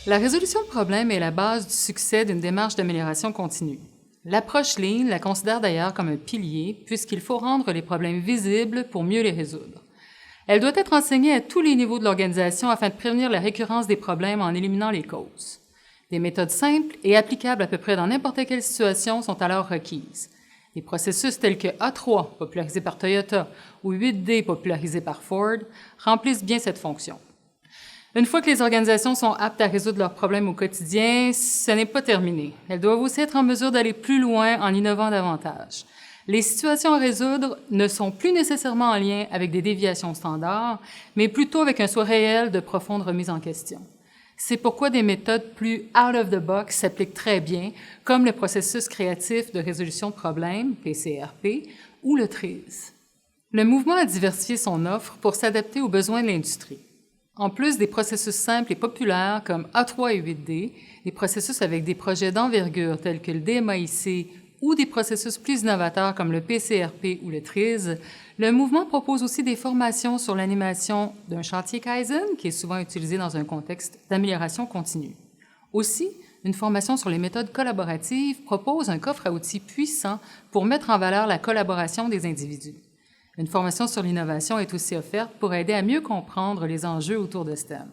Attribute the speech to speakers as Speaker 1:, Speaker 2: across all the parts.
Speaker 1: La résolution de problèmes est la base du succès d'une démarche d'amélioration continue. L'approche Lean la considère d'ailleurs comme un pilier puisqu'il faut rendre les problèmes visibles pour mieux les résoudre. Elle doit être enseignée à tous les niveaux de l'organisation afin de prévenir la récurrence des problèmes en éliminant les causes. Des méthodes simples et applicables à peu près dans n'importe quelle situation sont alors requises. Des processus tels que A3, popularisé par Toyota, ou 8D, popularisé par Ford, remplissent bien cette fonction. Une fois que les organisations sont aptes à résoudre leurs problèmes au quotidien, ce n'est pas terminé. Elles doivent aussi être en mesure d'aller plus loin en innovant davantage. Les situations à résoudre ne sont plus nécessairement en lien avec des déviations standards, mais plutôt avec un souhait réel de profonde remise en question. C'est pourquoi des méthodes plus out of the box s'appliquent très bien, comme le processus créatif de résolution de problèmes, PCRP, ou le TRIZ. Le mouvement a diversifié son offre pour s'adapter aux besoins de l'industrie. En plus des processus simples et populaires comme A3 et 8D, des processus avec des projets d'envergure tels que le DMAIC ou des processus plus innovateurs comme le PCRP ou le TRIZ, le mouvement propose aussi des formations sur l'animation d'un chantier Kaizen, qui est souvent utilisé dans un contexte d'amélioration continue. Aussi, une formation sur les méthodes collaboratives propose un coffre à outils puissant pour mettre en valeur la collaboration des individus. Une formation sur l'innovation est aussi offerte pour aider à mieux comprendre les enjeux autour de ce thème.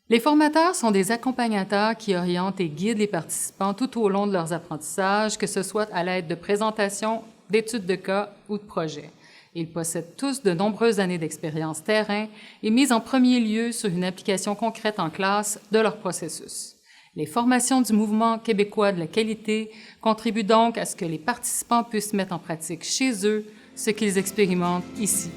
Speaker 1: Les formateurs sont des accompagnateurs qui orientent et guident les participants tout au long de leurs apprentissages, que ce soit à l'aide de présentations, d'études de cas ou de projets. Ils possèdent tous de nombreuses années d'expérience terrain et mise en premier lieu sur une application concrète en classe de leur processus. Les formations du Mouvement québécois de la qualité contribuent donc à ce que les participants puissent mettre en pratique chez eux ce qu'ils expérimentent ici.